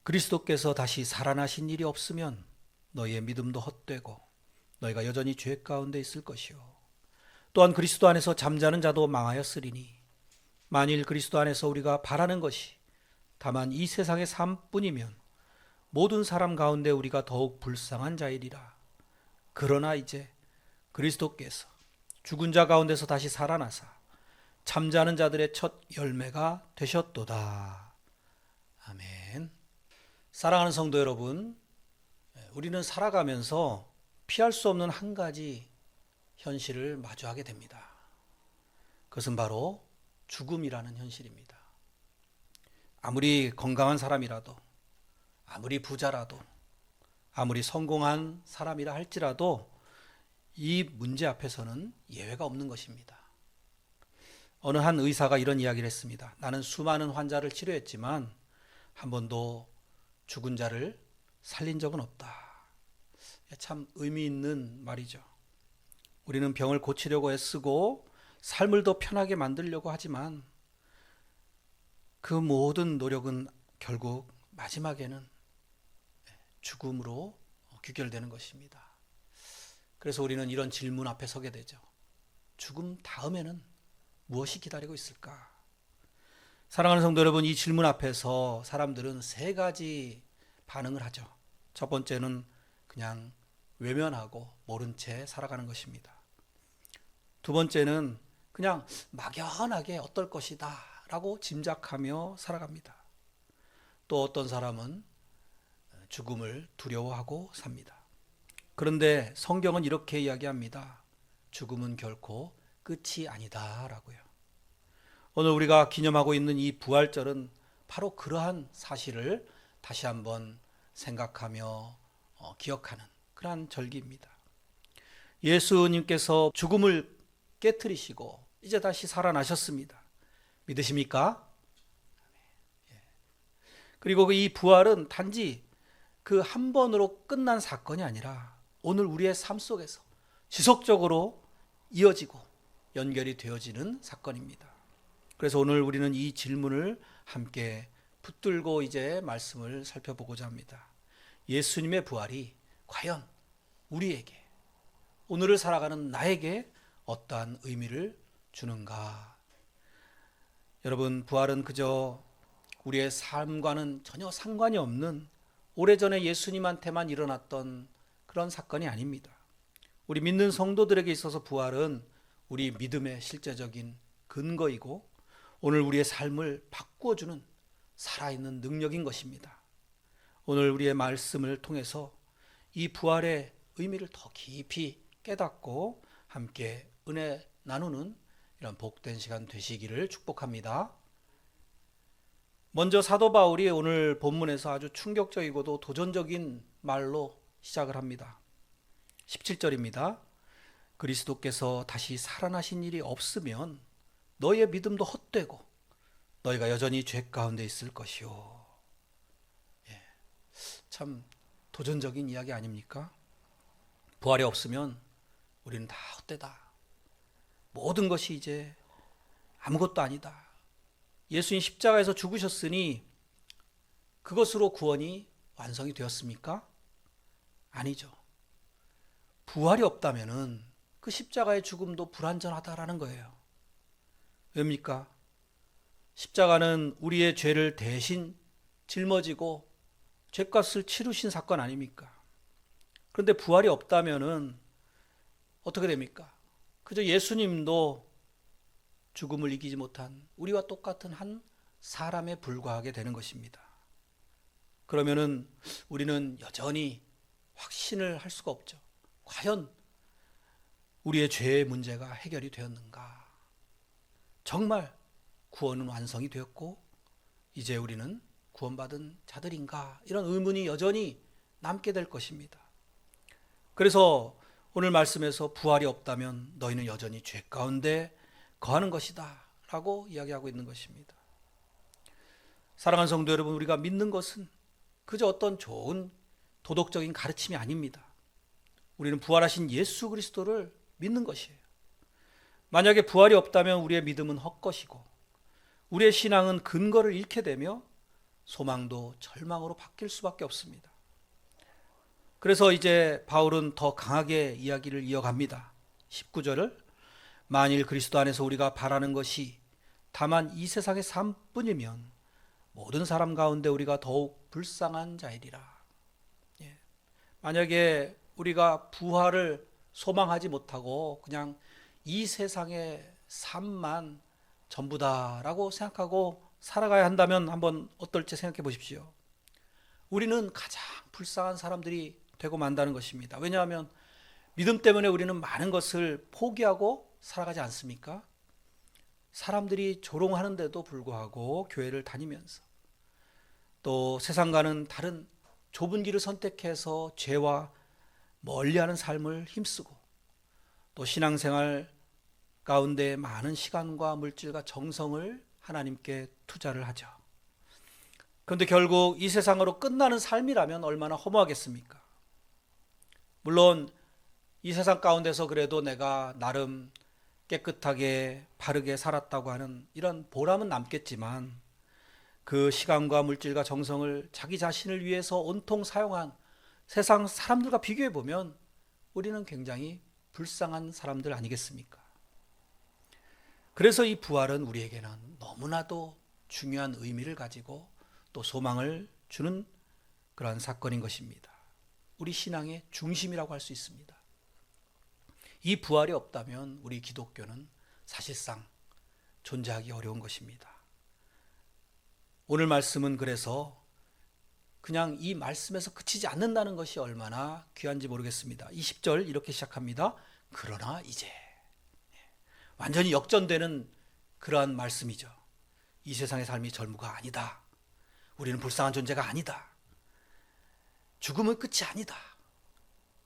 그리스도께서 다시 살아나신 일이 없으면 너희의 믿음도 헛되고 너희가 여전히 죄 가운데 있을 것이요. 또한 그리스도 안에서 잠자는 자도 망하였으리니 만일 그리스도 안에서 우리가 바라는 것이 다만 이 세상의 삶뿐이면 모든 사람 가운데 우리가 더욱 불쌍한 자이리라. 그러나 이제 그리스도께서 죽은 자 가운데서 다시 살아나사 잠자는 자들의 첫 열매가 되셨도다. 아멘. 사랑하는 성도 여러분, 우리는 살아가면서 피할 수 없는 한 가지 현실을 마주하게 됩니다. 그것은 바로 죽음이라는 현실입니다. 아무리 건강한 사람이라도, 아무리 부자라도, 아무리 성공한 사람이라 할지라도 이 문제 앞에서는 예외가 없는 것입니다. 어느 한 의사가 이런 이야기를 했습니다. 나는 수많은 환자를 치료했지만 한 번도 죽은 자를 살린 적은 없다. 참 의미 있는 말이죠. 우리는 병을 고치려고 애쓰고 삶을 더 편하게 만들려고 하지만 그 모든 노력은 결국 마지막에는 죽음으로 귀결되는 것입니다. 그래서 우리는 이런 질문 앞에 서게 되죠. 죽음 다음에는 무엇이 기다리고 있을까? 사랑하는 성도 여러분, 이 질문 앞에서 사람들은 세 가지 반응을 하죠. 첫 번째는 그냥 외면하고 모른 채 살아가는 것입니다. 두 번째는 그냥 막연하게 어떨 것이다 라고 짐작하며 살아갑니다. 또 어떤 사람은 죽음을 두려워하고 삽니다. 그런데 성경은 이렇게 이야기합니다. 죽음은 결코 끝이 아니다 라고요. 오늘 우리가 기념하고 있는 이 부활절은 바로 그러한 사실을 다시 한번 생각하며 기억하는 그러한 절기입니다. 예수님께서 죽음을 깨트리시고 이제 다시 살아나셨습니다. 믿으십니까? 그리고 이 부활은 단지 그 한 번으로 끝난 사건이 아니라 오늘 우리의 삶 속에서 지속적으로 이어지고 연결이 되어지는 사건입니다. 그래서 오늘 우리는 이 질문을 함께 붙들고 이제 말씀을 살펴보고자 합니다. 예수님의 부활이 과연 우리에게, 오늘을 살아가는 나에게 어떠한 의미를 주는가? 여러분, 부활은 그저 우리의 삶과는 전혀 상관이 없는 오래전에 예수님한테만 일어났던 그런 사건이 아닙니다. 우리 믿는 성도들에게 있어서 부활은 우리 믿음의 실제적인 근거이고 오늘 우리의 삶을 바꾸어주는 살아있는 능력인 것입니다. 오늘 우리의 말씀을 통해서 이 부활의 의미를 더 깊이 깨닫고 함께 은혜 나누는 이런 복된 시간 되시기를 축복합니다. 먼저 사도 바울이 오늘 본문에서 아주 충격적이고도 도전적인 말로 시작을 합니다. 17절입니다. 그리스도께서 다시 살아나신 일이 없으면 너희의 믿음도 헛되고 너희가 여전히 죄 가운데 있을 것이요. 참 도전적인 이야기 아닙니까? 부활이 없으면 우리는 다 헛되다. 모든 것이 이제 아무것도 아니다. 예수님 십자가에서 죽으셨으니 그것으로 구원이 완성이 되었습니까? 아니죠. 부활이 없다면은 그 십자가의 죽음도 불완전하다라는 거예요. 왜입니까? 십자가는 우리의 죄를 대신 짊어지고 죄값을 치르신 사건 아닙니까? 그런데 부활이 없다면은 어떻게 됩니까? 그저 예수님도 죽음을 이기지 못한 우리와 똑같은 한 사람에 불과하게 되는 것입니다. 그러면은 우리는 여전히 확신을 할 수가 없죠. 과연 우리의 죄의 문제가 해결이 되었는가? 정말 구원은 완성이 되었고 이제 우리는 구원받은 자들인가? 이런 의문이 여전히 남게 될 것입니다. 그래서 오늘 말씀에서 부활이 없다면 너희는 여전히 죄 가운데 거하는 것이다 라고 이야기하고 있는 것입니다. 사랑하는 성도 여러분, 우리가 믿는 것은 그저 어떤 좋은 도덕적인 가르침이 아닙니다. 우리는 부활하신 예수 그리스도를 믿는 것이에요. 만약에 부활이 없다면 우리의 믿음은 헛것이고 우리의 신앙은 근거를 잃게 되며 소망도 절망으로 바뀔 수밖에 없습니다. 그래서 이제 바울은 더 강하게 이야기를 이어갑니다. 19절을 만일 그리스도 안에서 우리가 바라는 것이 다만 이 세상의 삶뿐이면 모든 사람 가운데 우리가 더욱 불쌍한 자이리라. 만약에 우리가 부활을 소망하지 못하고 그냥 이 세상의 삶만 전부다라고 생각하고 살아가야 한다면 한번 어떨지 생각해 보십시오. 우리는 가장 불쌍한 사람들이 되고 만다는 것입니다. 왜냐하면 믿음 때문에 우리는 많은 것을 포기하고 살아가지 않습니까? 사람들이 조롱하는데도 불구하고 교회를 다니면서 또 세상과는 다른 좁은 길을 선택해서 죄와 멀리하는 삶을 힘쓰고 또 신앙생활 가운데 많은 시간과 물질과 정성을 하나님께 투자를 하죠. 그런데 결국 이 세상으로 끝나는 삶이라면 얼마나 허무하겠습니까? 물론 이 세상 가운데서 그래도 내가 나름 깨끗하게 바르게 살았다고 하는 이런 보람은 남겠지만 그 시간과 물질과 정성을 자기 자신을 위해서 온통 사용한 세상 사람들과 비교해 보면 우리는 굉장히 불쌍한 사람들 아니겠습니까? 그래서 이 부활은 우리에게는 너무나도 중요한 의미를 가지고 또 소망을 주는 그러한 사건인 것입니다. 우리 신앙의 중심이라고 할 수 있습니다. 이 부활이 없다면 우리 기독교는 사실상 존재하기 어려운 것입니다. 오늘 말씀은 그래서 그냥 이 말씀에서 그치지 않는다는 것이 얼마나 귀한지 모르겠습니다. 20절 이렇게 시작합니다. 그러나 이제 완전히 역전되는 그러한 말씀이죠. 이 세상의 삶이 전부가 아니다. 우리는 불쌍한 존재가 아니다. 죽음은 끝이 아니다.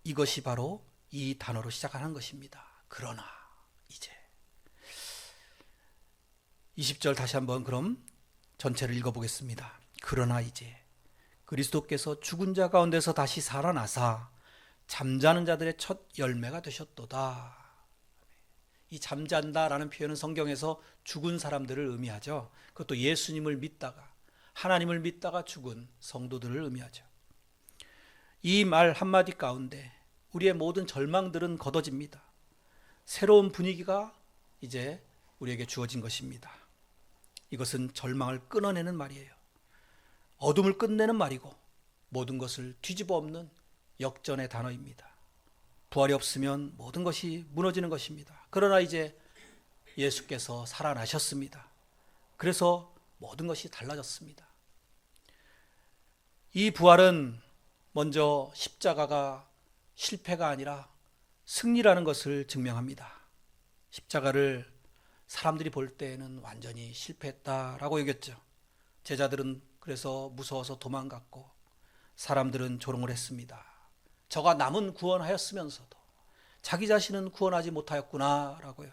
이것이 바로 이 단어로 시작하는 것입니다. 그러나 이제 20절 다시 한번 그럼 전체를 읽어보겠습니다. 그러나 이제 그리스도께서 죽은 자 가운데서 다시 살아나사 잠자는 자들의 첫 열매가 되셨도다. 이 잠잔다라는 표현은 성경에서 죽은 사람들을 의미하죠. 그것도 예수님을 믿다가 하나님을 믿다가 죽은 성도들을 의미하죠. 이 말 한마디 가운데 우리의 모든 절망들은 걷어집니다. 새로운 분위기가 이제 우리에게 주어진 것입니다. 이것은 절망을 끊어내는 말이에요. 어둠을 끝내는 말이고 모든 것을 뒤집어 엎는 역전의 단어입니다. 부활이 없으면 모든 것이 무너지는 것입니다. 그러나 이제 예수께서 살아나셨습니다. 그래서 모든 것이 달라졌습니다. 이 부활은 먼저 십자가가 실패가 아니라 승리라는 것을 증명합니다. 십자가를 사람들이 볼 때에는 완전히 실패했다라고 여겼죠. 제자들은 그래서 무서워서 도망갔고 사람들은 조롱을 했습니다. 저가 남은 구원하였으면서도 자기 자신은 구원하지 못하였구나라고요.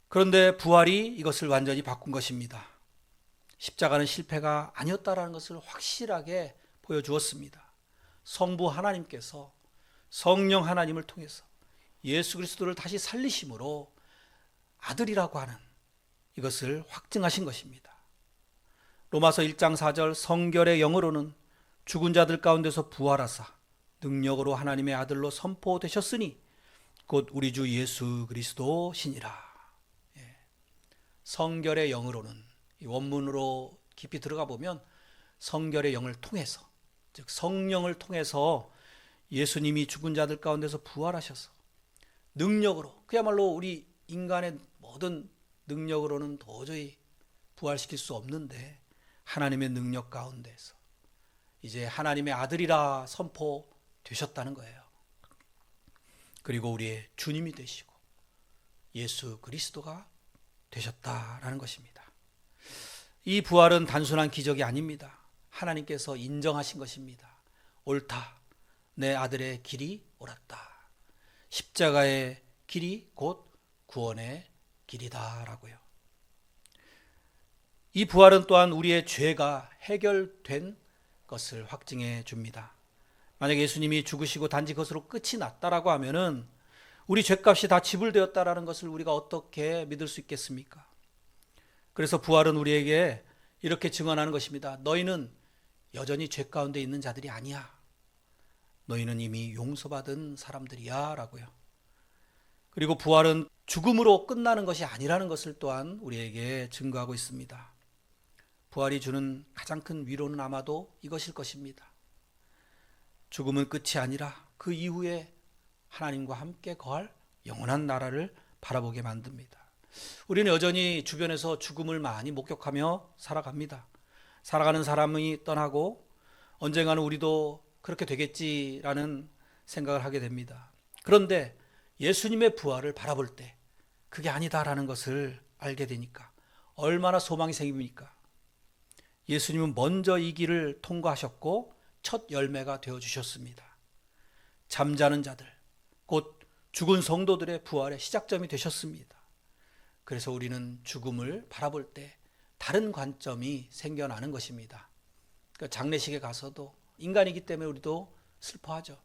그런데 부활이 이것을 완전히 바꾼 것입니다. 십자가는 실패가 아니었다라는 것을 확실하게 보여주었습니다. 성부 하나님께서 성령 하나님을 통해서 예수 그리스도를 다시 살리심으로 아들이라고 하는 이것을 확증하신 것입니다. 로마서 1장 4절 성결의 영으로는 죽은 자들 가운데서 부활하사 능력으로 하나님의 아들로 선포되셨으니 곧 우리 주 예수 그리스도시니라. 성결의 영으로는 이 원문으로 깊이 들어가 보면 성결의 영을 통해서 즉 성령을 통해서 예수님이 죽은 자들 가운데서 부활하셔서 능력으로 그야말로 우리 인간의 모든 능력으로는 도저히 부활시킬 수 없는데 하나님의 능력 가운데서 이제 하나님의 아들이라 선포되셨다는 거예요. 그리고 우리의 주님이 되시고 예수 그리스도가 되셨다라는 것입니다. 이 부활은 단순한 기적이 아닙니다. 하나님께서 인정하신 것입니다. 옳다. 내 아들의 길이 옳았다. 십자가의 길이 곧 구원의 길이다라고요. 이 부활은 또한 우리의 죄가 해결된 것을 확증해 줍니다. 만약 예수님이 죽으시고 단지 그것으로 끝이 났다라고 하면은 우리 죄값이 다 지불되었다라는 것을 우리가 어떻게 믿을 수 있겠습니까? 그래서 부활은 우리에게 이렇게 증언하는 것입니다. 너희는 여전히 죄 가운데 있는 자들이 아니야. 너희는 이미 용서받은 사람들이야 라고요. 그리고 부활은 죽음으로 끝나는 것이 아니라는 것을 또한 우리에게 증거하고 있습니다. 부활이 주는 가장 큰 위로는 아마도 이것일 것입니다. 죽음은 끝이 아니라 그 이후에 하나님과 함께 거할 영원한 나라를 바라보게 만듭니다. 우리는 여전히 주변에서 죽음을 많이 목격하며 살아갑니다. 살아가는 사람이 떠나고 언젠가는 우리도 그렇게 되겠지라는 생각을 하게 됩니다. 그런데 예수님의 부활을 바라볼 때 그게 아니다라는 것을 알게 되니까 얼마나 소망이 생깁니까? 예수님은 먼저 이 길을 통과하셨고 첫 열매가 되어주셨습니다. 잠자는 자들, 곧 죽은 성도들의 부활의 시작점이 되셨습니다. 그래서 우리는 죽음을 바라볼 때 다른 관점이 생겨나는 것입니다. 그러니까 장례식에 가서도 인간이기 때문에 우리도 슬퍼하죠.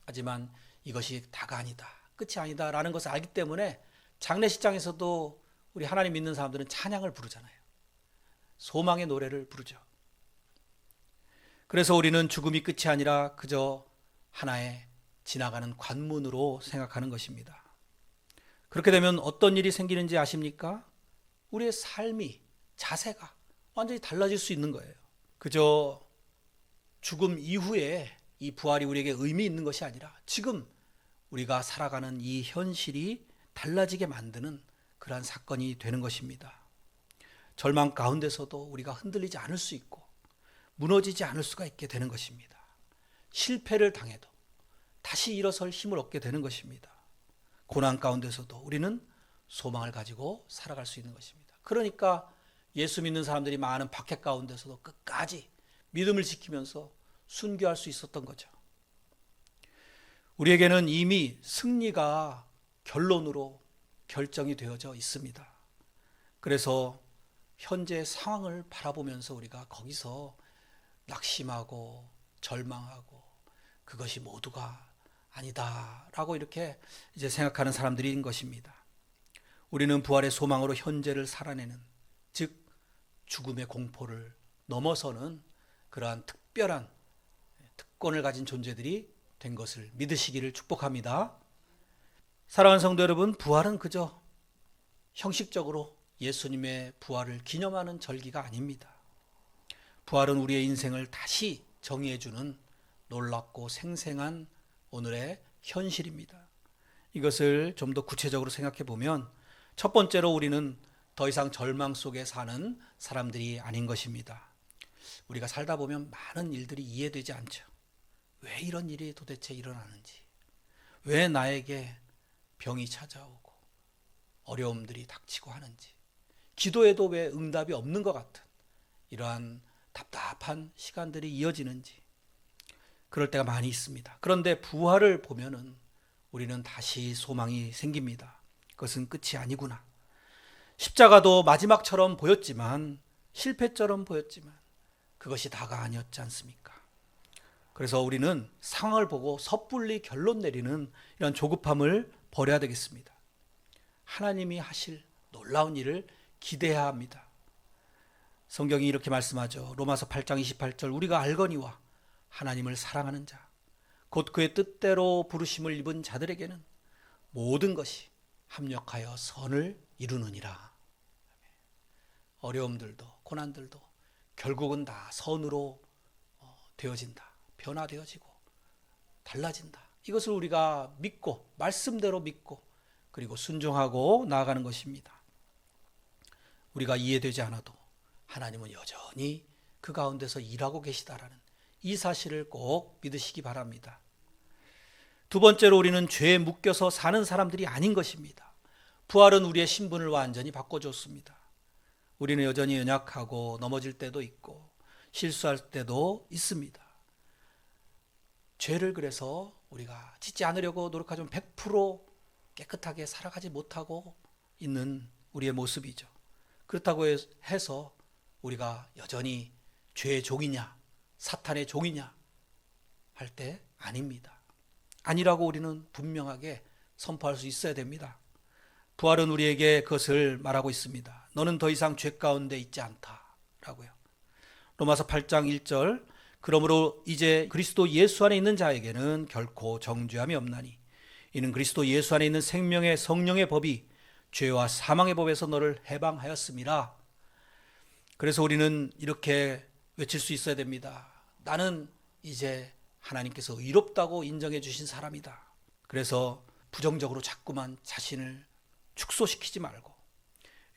하지만 이것이 다가 아니다, 끝이 아니다 라는 것을 알기 때문에 장례식장에서도 우리 하나님 믿는 사람들은 찬양을 부르잖아요. 소망의 노래를 부르죠. 그래서 우리는 죽음이 끝이 아니라 그저 하나의 지나가는 관문으로 생각하는 것입니다. 그렇게 되면 어떤 일이 생기는지 아십니까? 우리의 삶이, 자세가 완전히 달라질 수 있는 거예요. 그저 죽음 이후에 이 부활이 우리에게 의미 있는 것이 아니라 지금 우리가 살아가는 이 현실이 달라지게 만드는 그러한 사건이 되는 것입니다. 절망 가운데서도 우리가 흔들리지 않을 수 있고 무너지지 않을 수가 있게 되는 것입니다. 실패를 당해도 다시 일어설 힘을 얻게 되는 것입니다. 고난 가운데서도 우리는 소망을 가지고 살아갈 수 있는 것입니다. 그러니까 예수 믿는 사람들이 많은 박해 가운데서도 끝까지 믿음을 지키면서 순교할 수 있었던 거죠. 우리에게는 이미 승리가 결론으로 결정이 되어져 있습니다. 그래서 현재 상황을 바라보면서 우리가 거기서 낙심하고 절망하고 그것이 모두가 아니다라고 이렇게 이제 생각하는 사람들인 것입니다. 우리는 부활의 소망으로 현재를 살아내는, 즉 죽음의 공포를 넘어서는 그러한 특별한 특권을 가진 존재들이 된 것을 믿으시기를 축복합니다. 사랑하는 성도 여러분, 부활은 그저 형식적으로 예수님의 부활을 기념하는 절기가 아닙니다. 부활은 우리의 인생을 다시 정의해주는 놀랍고 생생한 오늘의 현실입니다. 이것을 좀 더 구체적으로 생각해 보면 첫 번째로 우리는 더 이상 절망 속에 사는 사람들이 아닌 것입니다. 우리가 살다 보면 많은 일들이 이해되지 않죠. 왜 이런 일이 도대체 일어나는지, 왜 나에게 병이 찾아오고 어려움들이 닥치고 하는지, 기도해도 왜 응답이 없는 것 같은 이러한 답답한 시간들이 이어지는지 그럴 때가 많이 있습니다. 그런데 부활을 보면은 우리는 다시 소망이 생깁니다. 그것은 끝이 아니구나. 십자가도 마지막처럼 보였지만, 실패처럼 보였지만 그것이 다가 아니었지 않습니까? 그래서 우리는 상황을 보고 섣불리 결론 내리는 이런 조급함을 버려야 되겠습니다. 하나님이 하실 놀라운 일을 기대해야 합니다. 성경이 이렇게 말씀하죠. 로마서 8장 28절, 우리가 알거니와 하나님을 사랑하는 자, 곧 그의 뜻대로 부르심을 입은 자들에게는 모든 것이 합력하여 선을 이루느니라. 어려움들도 고난들도 결국은 다 선으로 되어진다. 변화되어지고 달라진다. 이것을 우리가 믿고, 말씀대로 믿고, 그리고 순종하고 나아가는 것입니다. 우리가 이해되지 않아도 하나님은 여전히 그 가운데서 일하고 계시다라는 이 사실을 꼭 믿으시기 바랍니다. 두 번째로 우리는 죄에 묶여서 사는 사람들이 아닌 것입니다. 부활은 우리의 신분을 완전히 바꿔줬습니다. 우리는 여전히 연약하고 넘어질 때도 있고 실수할 때도 있습니다. 죄를 그래서 우리가 짓지 않으려고 노력하지만 100% 깨끗하게 살아가지 못하고 있는 우리의 모습이죠. 그렇다고 해서 우리가 여전히 죄의 종이냐 사탄의 종이냐 할 때 아닙니다. 아니라고 우리는 분명하게 선포할 수 있어야 됩니다. 부활은 우리에게 그것을 말하고 있습니다. 너는 더 이상 죄 가운데 있지 않다. 라고요. 로마서 8장 1절, 그러므로 이제 그리스도 예수 안에 있는 자에게는 결코 정죄함이 없나니 이는 그리스도 예수 안에 있는 생명의 성령의 법이 죄와 사망의 법에서 너를 해방하였습니다. 그래서 우리는 이렇게 외칠 수 있어야 됩니다. 나는 이제 하나님께서 의롭다고 인정해 주신 사람이다. 그래서 부정적으로 자꾸만 자신을 축소시키지 말고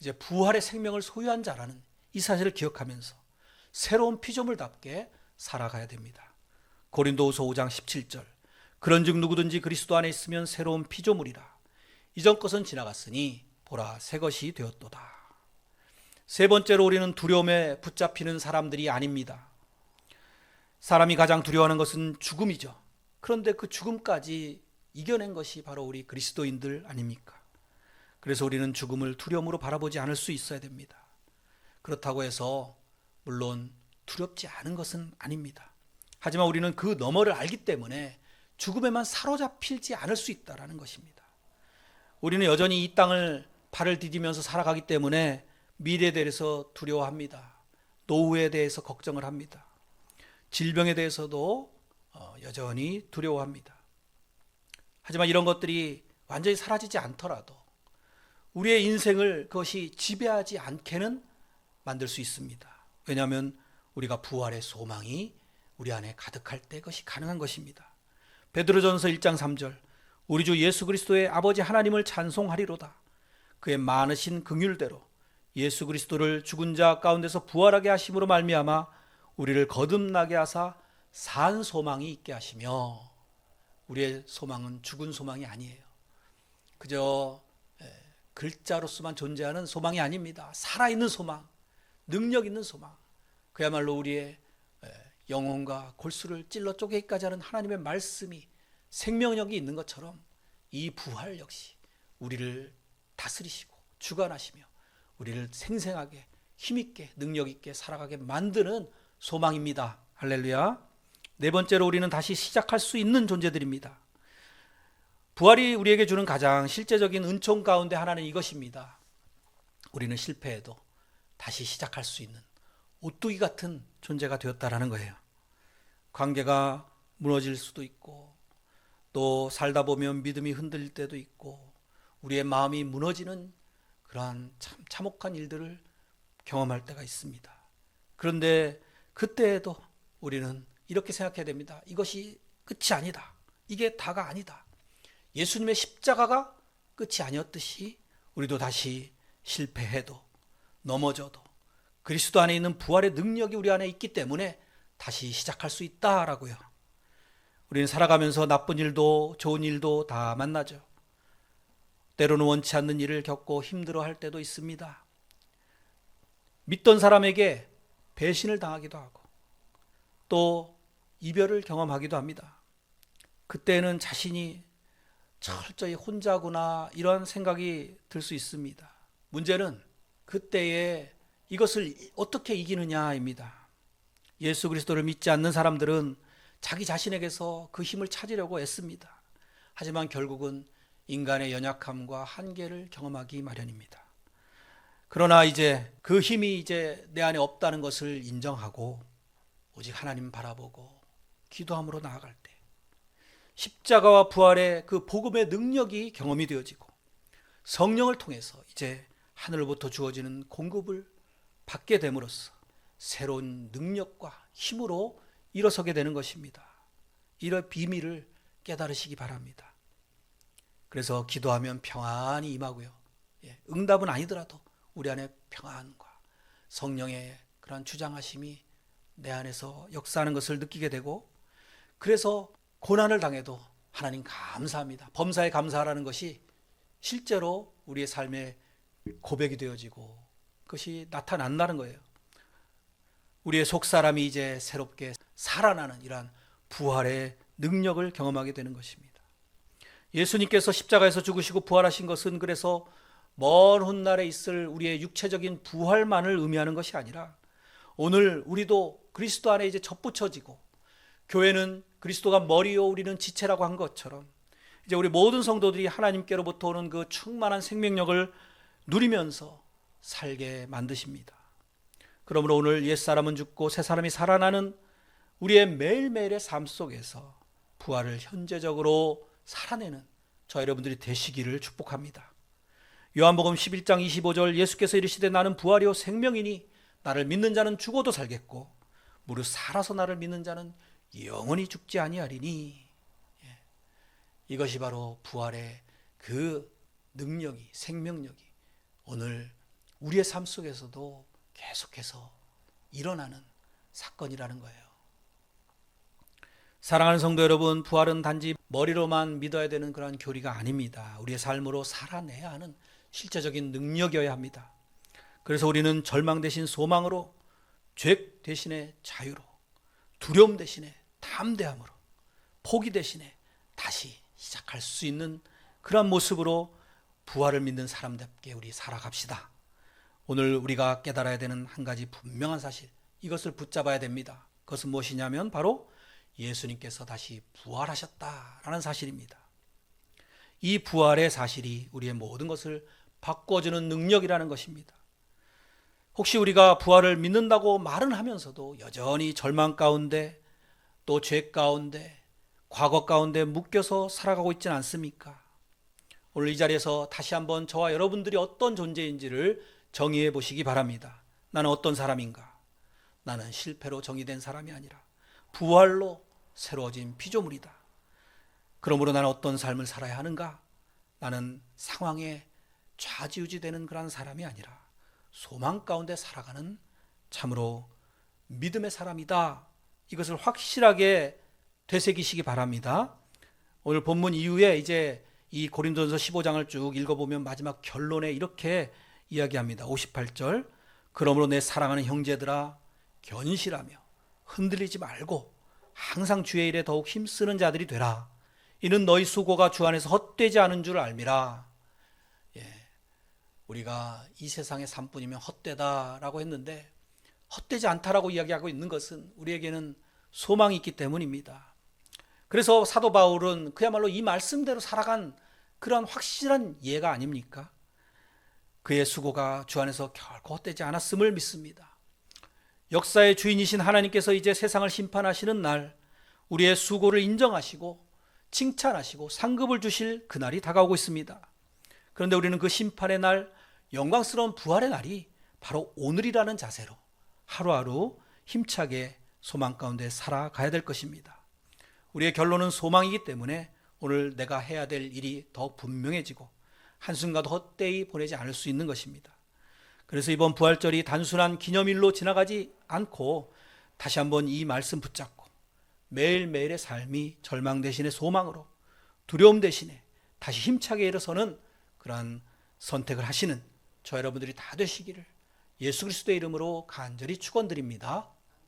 이제 부활의 생명을 소유한 자라는 이 사실을 기억하면서 새로운 피조물답게 살아가야 됩니다. 고린도후서 5장 17절, 그런즉 누구든지 그리스도 안에 있으면 새로운 피조물이라. 이전 것은 지나갔으니 보라 새 것이 되었도다. 세 번째로 우리는 두려움에 붙잡히는 사람들이 아닙니다. 사람이 가장 두려워하는 것은 죽음이죠. 그런데 그 죽음까지 이겨낸 것이 바로 우리 그리스도인들 아닙니까? 그래서 우리는 죽음을 두려움으로 바라보지 않을 수 있어야 됩니다. 그렇다고 해서 물론 두렵지 않은 것은 아닙니다. 하지만 우리는 그 너머를 알기 때문에 죽음에만 사로잡히지 않을 수 있다는 것입니다. 우리는 여전히 이 땅을 발을 디디면서 살아가기 때문에 미래에 대해서 두려워합니다. 노후에 대해서 걱정을 합니다. 질병에 대해서도 여전히 두려워합니다. 하지만 이런 것들이 완전히 사라지지 않더라도 우리의 인생을 그것이 지배하지 않게는 만들 수 있습니다. 왜냐하면 우리가 부활의 소망이 우리 안에 가득할 때 그것이 가능한 것입니다. 베드로전서 1장 3절, 우리 주 예수 그리스도의 아버지 하나님을 찬송하리로다. 그의 많으신 긍휼대로 예수 그리스도를 죽은 자 가운데서 부활하게 하심으로 말미암아 우리를 거듭나게 하사 산 소망이 있게 하시며, 우리의 소망은 죽은 소망이 아니에요. 그저 글자로서만 존재하는 소망이 아닙니다. 살아있는 소망, 능력 있는 소망, 그야말로 우리의 영혼과 골수를 찔러 쪼개기까지 하는 하나님의 말씀이 생명력이 있는 것처럼 이 부활 역시 우리를 다스리시고 주관하시며 우리를 생생하게 힘있게 능력있게 살아가게 만드는 소망입니다. 할렐루야. 네 번째로 우리는 다시 시작할 수 있는 존재들입니다. 부활이 우리에게 주는 가장 실제적인 은총 가운데 하나는 이것입니다. 우리는 실패해도 다시 시작할 수 있는 오뚜기 같은 존재가 되었다라는 거예요. 관계가 무너질 수도 있고 또 살다 보면 믿음이 흔들릴 때도 있고 우리의 마음이 무너지는 그러한 참 참혹한 일들을 경험할 때가 있습니다. 그런데 그때에도 우리는 이렇게 생각해야 됩니다. 이것이 끝이 아니다. 이게 다가 아니다. 예수님의 십자가가 끝이 아니었듯이 우리도 다시 실패해도 넘어져도 그리스도 안에 있는 부활의 능력이 우리 안에 있기 때문에 다시 시작할 수 있다라고요. 우리는 살아가면서 나쁜 일도 좋은 일도 다 만나죠. 때로는 원치 않는 일을 겪고 힘들어할 때도 있습니다. 믿던 사람에게 배신을 당하기도 하고 또 이별을 경험하기도 합니다. 그때는 자신이 철저히 혼자구나 이런 생각이 들 수 있습니다. 문제는 그때에 이것을 어떻게 이기느냐입니다. 예수 그리스도를 믿지 않는 사람들은 자기 자신에게서 그 힘을 찾으려고 애씁니다. 하지만 결국은 인간의 연약함과 한계를 경험하기 마련입니다. 그러나 이제 그 힘이 이제 내 안에 없다는 것을 인정하고 오직 하나님 바라보고 기도함으로 나아갈 때 십자가와 부활의 그 복음의 능력이 경험이 되어지고 성령을 통해서 이제 하늘로부터 주어지는 공급을 받게 됨으로써 새로운 능력과 힘으로 일어서게 되는 것입니다. 이런 비밀을 깨달으시기 바랍니다. 그래서 기도하면 평안이 임하고요. 응답은 아니더라도 우리 안에 평안과 성령의 그런 주장하심이 내 안에서 역사하는 것을 느끼게 되고, 그래서 고난을 당해도 하나님 감사합니다. 범사에 감사하라는 것이 실제로 우리의 삶의 고백이 되어지고 그것이 나타난다는 거예요. 우리의 속사람이 이제 새롭게 살아나는 이러한 부활의 능력을 경험하게 되는 것입니다. 예수님께서 십자가에서 죽으시고 부활하신 것은 그래서 먼 훗날에 있을 우리의 육체적인 부활만을 의미하는 것이 아니라 오늘 우리도 그리스도 안에 이제 접붙여지고 교회는 그리스도가 머리요 우리는 지체라고 한 것처럼 이제 우리 모든 성도들이 하나님께로부터 오는 그 충만한 생명력을 누리면서 살게 만드십니다. 그러므로 오늘 옛사람은 죽고 새사람이 살아나는 우리의 매일매일의 삶 속에서 부활을 현재적으로 살아내는 저 여러분들이 되시기를 축복합니다. 요한복음 11장 25절 예수께서 이르시되 나는 부활이요 생명이니 나를 믿는 자는 죽어도 살겠고 무릇 살아서 나를 믿는 자는 영원히 죽지 아니하리니. 이것이 바로 부활의 그 능력이, 생명력이 오늘 우리의 삶 속에서도 계속해서 일어나는 사건이라는 거예요. 사랑하는 성도 여러분, 부활은 단지 머리로만 믿어야 되는 그런 교리가 아닙니다. 우리의 삶으로 살아내야 하는 실제적인 능력이어야 합니다. 그래서 우리는 절망 대신 소망으로, 죄 대신에 자유로, 두려움 대신에 담대함으로, 포기 대신에 다시 시작할 수 있는 그런 모습으로 부활을 믿는 사람답게 우리 살아갑시다. 오늘 우리가 깨달아야 되는 한 가지 분명한 사실, 이것을 붙잡아야 됩니다. 그것은 무엇이냐면 바로 예수님께서 다시 부활하셨다라는 사실입니다. 이 부활의 사실이 우리의 모든 것을 바꿔주는 능력이라는 것입니다. 혹시 우리가 부활을 믿는다고 말은 하면서도 여전히 절망 가운데, 또 죄 가운데, 과거 가운데 묶여서 살아가고 있지는 않습니까? 오늘 이 자리에서 다시 한번 저와 여러분들이 어떤 존재인지를 정의해 보시기 바랍니다. 나는 어떤 사람인가? 나는 실패로 정의된 사람이 아니라 부활로 새로워진 피조물이다. 그러므로 나는 어떤 삶을 살아야 하는가? 나는 상황에 좌지우지되는 그런 사람이 아니라 소망 가운데 살아가는 참으로 믿음의 사람이다. 이것을 확실하게 되새기시기 바랍니다. 오늘 본문 이후에 이제 이 고린도전서 15장을 쭉 읽어보면 마지막 결론에 이렇게 이야기합니다. 58절, 그러므로 내 사랑하는 형제들아 견실하며 흔들리지 말고 항상 주의 일에 더욱 힘쓰는 자들이 되라. 이는 너희 수고가 주 안에서 헛되지 않은 줄 알미라. 우리가 이 세상의 삶뿐이면 헛되다라고 했는데 헛되지 않다라고 이야기하고 있는 것은 우리에게는 소망이 있기 때문입니다. 그래서 사도 바울은 그야말로 이 말씀대로 살아간 그런 확실한 예가 아닙니까? 그의 수고가 주 안에서 결코 헛되지 않았음을 믿습니다. 역사의 주인이신 하나님께서 이제 세상을 심판하시는 날 우리의 수고를 인정하시고 칭찬하시고 상급을 주실 그날이 다가오고 있습니다. 그런데 우리는 그 심판의 날, 영광스러운 부활의 날이 바로 오늘이라는 자세로 하루하루 힘차게 소망 가운데 살아가야 될 것입니다. 우리의 결론은 소망이기 때문에 오늘 내가 해야 될 일이 더 분명해지고 한순간도 헛되이 보내지 않을 수 있는 것입니다. 그래서 이번 부활절이 단순한 기념일로 지나가지 않고 다시 한번 이 말씀 붙잡고 매일매일의 삶이 절망 대신에 소망으로, 두려움 대신에 다시 힘차게 일어서는 그러한 선택을 하시는 저 여러분들이 다 되시기를 예수 그리스도의 이름으로 간절히 축원드립니다.